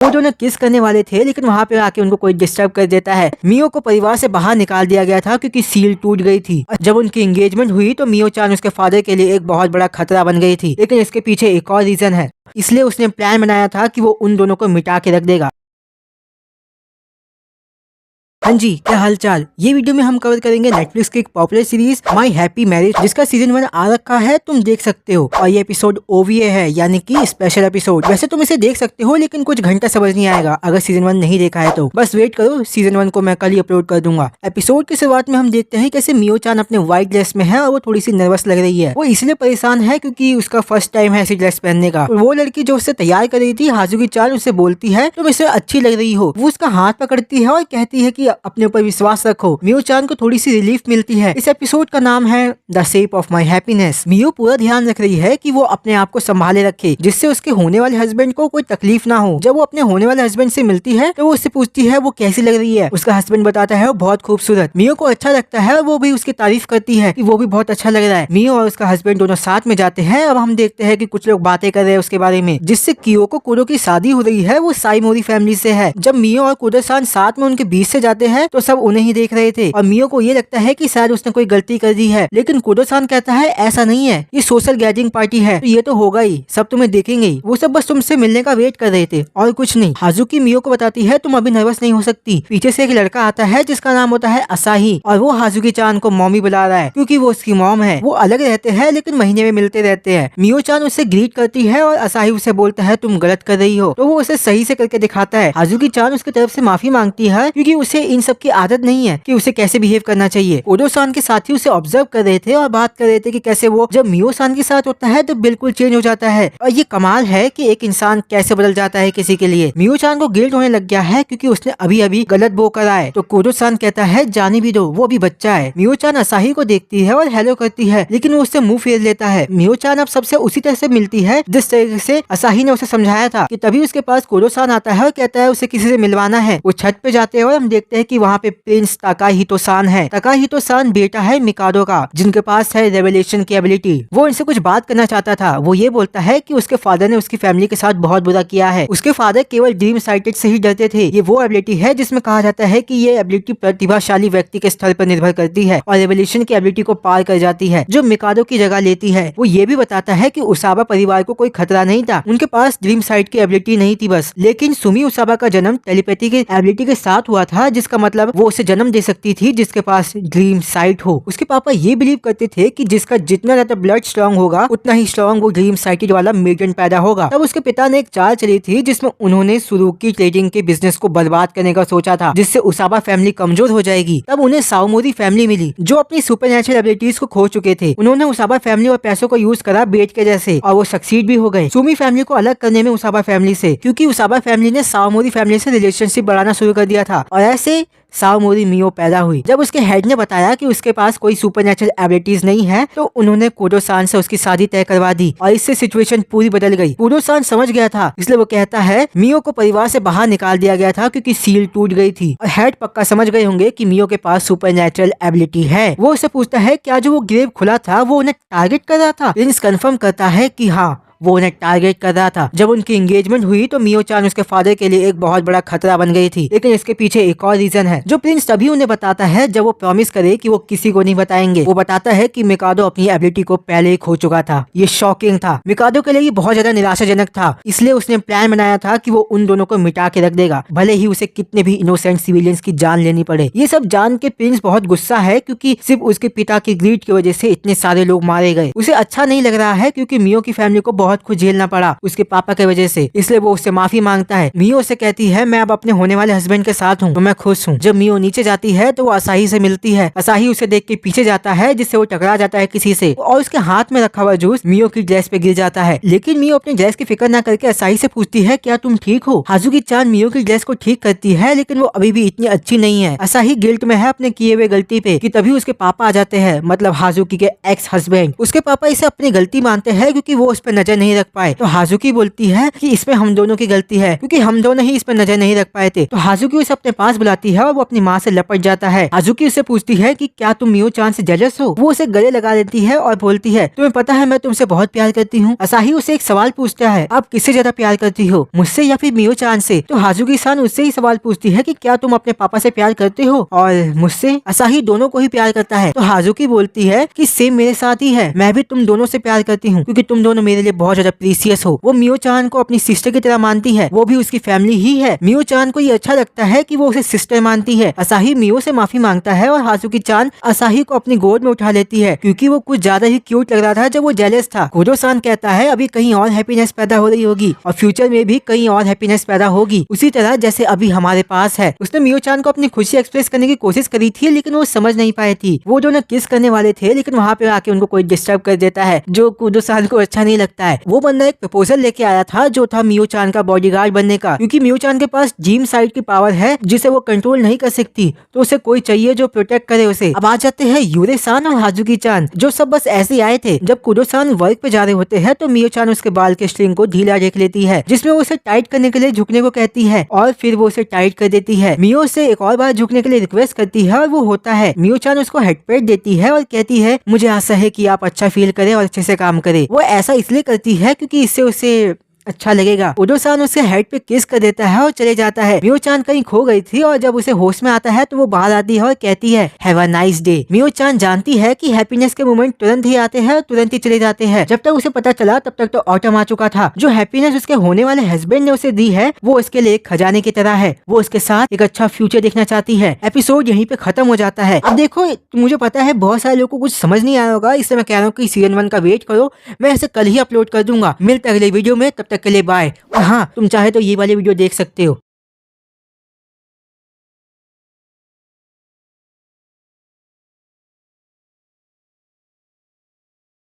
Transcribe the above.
वो दोनों किस करने वाले थे, लेकिन वहाँ पे आके उनको कोई डिस्टर्ब कर देता है। मियो को परिवार से बाहर निकाल दिया गया था क्योंकि सील टूट गई थी। जब उनकी एंगेजमेंट हुई तो मियो चान उसके फादर के लिए एक बहुत बड़ा खतरा बन गई थी, लेकिन इसके पीछे एक और रीजन है। इसलिए उसने प्लान बनाया था कि वो उन दोनों को मिटा के रख देगा। हाँ जी, क्या हालचाल। ये वीडियो में हम कवर करेंगे नेटफ्लिक्स की एक popular series my happy marriage, जिसका सीजन 1 आ रखा है, तुम देख सकते हो। और ये एपिसोड OVA है, यानी कि स्पेशल एपिसोड। वैसे तुम इसे देख सकते हो, लेकिन कुछ घंटा समझ नहीं आएगा अगर सीजन 1 नहीं देखा है तो। बस वेट करो, सीजन 1 को मैं कल ही अपलोड कर दूंगा। एपिसोड की शुरुआत में हम देखते हैं कैसे मियो चान अपने व्हाइट ड्रेस में है और वो थोड़ी सी नर्वस लग रही है। वो इसलिए परेशान है क्योंकि उसका फर्स्ट टाइम है ऐसी ड्रेस पहनने का। वो लड़की जो उससे तैयार कर रही थी, हाजुकी चान, उससे बोलती है तुम इससे अच्छी लग रही हो। वो उसका हाथ पकड़ती है और कहती है कि अपने ऊपर विश्वास रखो। मियो चान को थोड़ी सी रिलीफ मिलती है। इस एपिसोड का नाम है the shape of my happiness. Miyo पूरा ध्यान रख रही है कि वो अपने आप को संभाले रखे, जिससे उसके होने वाले हस्बैंड को कोई तकलीफ ना हो। जब वो अपने होने वाले हस्बैंड से मिलती है तो वो उससे पूछती है वो कैसी लग रही है। उसका हस्बैंड बताता है वो बहुत खूबसूरत। मियो को अच्छा लगता है और वो भी उसकी तारीफ करती है कि वो भी बहुत अच्छा लग रहा है। मियो और उसका हस्बैंड दोनों साथ में जाते हैं। अब हम देखते हैं कि कुछ लोग बातें कर रहे हैं उसके बारे में, जिससे कियोको कुडो की शादी हो रही है, वो साइमोरी फैमिली से है। जब मियो और कुडो-सान साथ में उनके बीच से जाते हैं तो सब उन्हें ही देख रहे थे और मियो को ये लगता है कि शायद उसने कोई गलती कर दी है, लेकिन कुडो-सान कहता है ऐसा नहीं है, ये सोशल गैदरिंग पार्टी है तो ये तो होगा ही, सब तुम्हें देखेंगे ही। वो सब बस तुमसे मिलने का वेट कर रहे थे और कुछ नहीं। हाजुकी मियो को बताती है तुम अभी नर्वस नहीं हो सकती। पीछे से एक लड़का आता है जिसका नाम होता है असाही, और वो हाजुकी चान को मॉमी बुला रहा है क्योंकि वो उसकी मॉम है। वो अलग रहते हैं लेकिन महीने में मिलते रहते हैं। मियो चान उससे ग्रीट करती है और असाही उसे बोलता है तुम गलत कर रही हो, तो वो उसे सही से करके दिखाता है। हाजुकी चान उसकी तरफ से माफी मांगती है क्योंकि उसे इन सब की आदत नहीं है कि उसे कैसे बिहेव करना चाहिए। कुडो-सान के साथी उसे ऑब्जर्व कर रहे थे और बात कर रहे थे कि कैसे वो जब मियो-सान के साथ होता है तो बिल्कुल चेंज हो जाता है। और ये कमाल है कि एक इंसान कैसे बदल जाता है किसी के लिए। मियो-सान को गिल्ट होने लग गया है क्योंकि उसने अभी अभी गलत बो करा है। तो कुडो-सान कहता है जाने भी दो, वो अभी बच्चा है। मियो-चान असाही को देखती है और हेलो करती है, लेकिन वो उससे मुंह फेर लेता है। मियो-चान अब सबसे उसी तरह से मिलती है जिस तरीके से असाही ने उसे समझाया था। कि तभी उसके पास कुडो-सान आता है और कहता है उसे किसी से मिलवाना है। वो छत पे जाते हैं और हम देखते हैं कि वहाँ पे प्रिंस ताकाहितो-सान है। ताकाहितो-सान बेटा है मिकादो का, जिनके पास है रेवलेशन की एबिलिटी। वो इनसे कुछ बात करना चाहता था। वो ये बोलता है कि उसके फादर ने उसकी फैमिली के साथ बहुत बुरा किया है। उसके फादर केवल ड्रीम साइटेड से ही डरते थे। ये वो एबिलिटी है जिसमें कहा जाता है कि ये एबिलिटी प्रतिभाशाली व्यक्ति के स्तर पर निर्भर करती है और रेवलेशन की एबिलिटी को पार कर जाती है, जो मिकादो की जगह लेती है। वो ये भी बताता है कि उसाबा परिवार को कोई खतरा नहीं था, उनके पास ड्रीम साइट की एबिलिटी नहीं थी बस। लेकिन सुमी उसाबा का जन्म टेलीपैथी की एबिलिटी के साथ हुआ था, जिसका मतलब वो उसे जन्म दे सकती थी जिसके पास ड्रीम साइट हो। उसके पापा ये बिलीव करते थे कि जिसका जितना ज्यादा ब्लड स्ट्रांग होगा उतना ही स्ट्रांग वो ड्रीम साइटेड वाला मेडन पैदा होगा। तब उसके पिता ने एक चाल चली थी जिसमें उन्होंने सुरुकी ट्रेडिंग के बिजनेस को बर्बाद करने का सोचा था, जिससे उसाबा फैमिली कमजोर हो जाएगी। तब उन्हें साओमोरी फैमिली मिली जो अपनी सुपरनैचुरल एबिलिटीज को खो चुके थे। उन्होंने उसाबा फैमिली और पैसों को यूज करा बेट के जैसे, और वो सक्सीड भी हो गए सुमी फैमिली को अलग करने में उसाबा फैमिली से, क्योंकि उसाबा फैमिली ने साओमोरी फैमिली से रिलेशनशिप बढ़ाना शुरू कर दिया था। और ऐसे साओमोरी मियो पैदा हुई। जब उसके हेड ने बताया कि उसके पास कोई सुपरनैचुरल एबिलिटीज नहीं है तो उन्होंने कुडो-सान से उसकी शादी तय करवा दी और इससे सिचुएशन पूरी बदल गई। कुडो-सान समझ गया था, इसलिए वो कहता है मियो को परिवार से बाहर निकाल दिया गया था क्योंकि सील टूट गई थी। और हेड पक्का समझ गए होंगे कि मियो के पास सुपरनैचुरल एबिलिटी है। वो उससे पूछता है क्या जो वो ग्रेव खुला था वो उन्हें टारगेट कर रहा था। प्रिंस कंफर्म करता है कि हाँ, वो उन्हें टारगेट कर रहा था। जब उनकी एंगेजमेंट हुई तो मियो चान उसके फादर के लिए एक बहुत बड़ा खतरा बन गई थी, लेकिन इसके पीछे एक और रीजन है जो प्रिंस तभी उन्हें बताता है जब वो प्रॉमिस करे कि वो किसी को नहीं बताएंगे। वो बताता है कि मिकादो अपनी एबिलिटी को पहले ही खो चुका था। ये शॉकिंग था। मिकादो के लिए ये बहुत ज्यादा निराशाजनक था, इसलिए उसने प्लान बनाया था कि वो उन दोनों को मिटा के रख देगा, भले ही उसे कितने भी इनोसेंट सिविलियंस की जान लेनी पड़े। ये सब जान के प्रिंस बहुत गुस्सा है क्योंकि सिर्फ उसके पिता की ग्रीड की वजह से इतने सारे लोग मारे गए। उसे अच्छा नहीं लग रहा है क्योंकि मियो की फैमिली को बहुत कुछ झेलना पड़ा उसके पापा की वजह से, इसलिए वो उससे माफी मांगता है। मियो से कहती है मैं अब अपने होने वाले हस्बैंड के साथ हूँ तो मैं खुश हूँ। जब मियो नीचे जाती है तो वो असाही से मिलती है। असाही उसे देख के पीछे जाता है जिससे वो टकरा जाता है किसी से और उसके हाथ में रखा हुआ जूस मियो की ड्रेस पे गिर जाता है। लेकिन मियो अपनी ड्रेस की फिक्र न करके असाही से पूछती है क्या तुम ठीक हो। हाजुकी चान मियो की ड्रेस को ठीक करती है लेकिन वो अभी भी इतनी अच्छी नहीं है। असाही गिल्ट में है अपने किए हुए गलती पे कि तभी उसके पापा आ जाते हैं, मतलब हाजुकी के एक्स हस्बैंड। उसके पापा इसे अपनी गलती मानते हैं क्योंकि वो उस पर नजर नहीं रख पाए। तो हाजुकी बोलती है कि इसमें हम दोनों की गलती है क्योंकि हम दोनों ही इस पर नजर नहीं रख पाए थे। तो हाजुकी उसे अपने पास बुलाती है और वो अपनी माँ से लपट जाता है। हाजुकी उससे पूछती है कि क्या तुम मियो चान से जेलस हो। वो उसे गले लगा लेती है और बोलती है तुम्हें पता है मैं तुमसे बहुत प्यार करती हूँ। असाही उसे एक सवाल पूछता है, आप किससे ज्यादा प्यार करती हो, मुझसे या फिर मियो चान से। तो हाजुकी सान उससे ही सवाल पूछती है कि क्या तुम अपने पापा से प्यार करते हो और मुझसे। असाही दोनों को ही प्यार करता है। तो हाजुकी बोलती है कि सेम मेरे साथ ही है, मैं भी तुम दोनों से प्यार करती हूँ क्योंकि तुम दोनों मेरे लिए बहुत ज्यादा प्रीसियस हो। वो मियो चान को अपनी सिस्टर की तरह मानती है, वो भी उसकी फैमिली ही है। मियो चान को ये अच्छा लगता है कि वो उसे सिस्टर मानती है। असाही मियो से माफी मांगता है और हाजुकी चान असाही को अपनी गोद में उठा लेती है क्योंकि वो कुछ ज्यादा ही क्यूट लग रहा था जब वो जेलस था। कुडो सान कहता है अभी कहीं और हैप्पीनेस पैदा हो रही होगी और फ्यूचर में भी कहीं और हैप्पीनेस पैदा होगी उसी तरह जैसे अभी हमारे पास है। उसने मियो चान को अपनी खुशी एक्सप्रेस करने की कोशिश करी थी लेकिन वो समझ नहीं पाए थी। वो दोनों किस करने वाले थे लेकिन वहाँ पे आके उनको कोई डिस्टर्ब कर देता है जो कुडो सान को अच्छा नहीं लगता है। वो बंदा एक प्रपोजल लेके आया था जो था मियो चान का बॉडीगार्ड बनने का क्योंकि मियो चान के पास जीम साइड की पावर है जिसे वो कंट्रोल नहीं कर सकती, तो उसे कोई चाहिए जो प्रोटेक्ट करे उसे। अब आ जाते हैं यूरे सान और हाजुकी चान जो सब बस ऐसे ही आए थे। जब कुडो सान वर्क पे जा रहे होते हैं तो मियो चान उसके बाल के स्ट्रिंग को ढीला देख लेती है जिसमें वो उसे टाइट करने के लिए झुकने को कहती है और फिर वो उसे टाइट कर देती है। मियो से एक और बार झुकने के लिए रिक्वेस्ट करती है और वो होता है। मियो चान उसको हेडपेट देती है और कहती है मुझे आशा है कि आप अच्छा फील करें और अच्छे से काम करें। वो ऐसा इसलिए करती है क्योंकि इससे उसे अच्छा लगेगा। कुडो सान उसके हेड पे किस कर देता है और चले जाता है। मियो चान कहीं खो गई थी और जब उसे होश में आता है तो वो बाहर आती है और कहती है हैव अ नाइस डे। मियो चान जानती है कि हैप्पीनेस के मोमेंट तुरंत ही आते हैं और तुरंत ही चले जाते हैं। जब तक उसे पता चला तब तक तो ऑटम आ चुका था। जो हैप्पीनेस उसके होने वाले हस्बैंड ने उसे दी है वो उसके लिए एक खजाने की तरह है। वो उसके साथ एक अच्छा फ्यूचर देखना चाहती है। एपिसोड यहीं पे खत्म हो जाता है। अब देखो मुझे पता है बहुत सारे लोगों को कुछ समझ नहीं आया होगा, इसलिए मैं कह रहा हूँ कि सीजन 1 का वेट करो, मैं इसे कल ही अपलोड कर दूंगा। मिलते अगले वीडियो में, तब तक के लिए बाय। हाँ तुम चाहे तो ये वाली वीडियो देख सकते हो।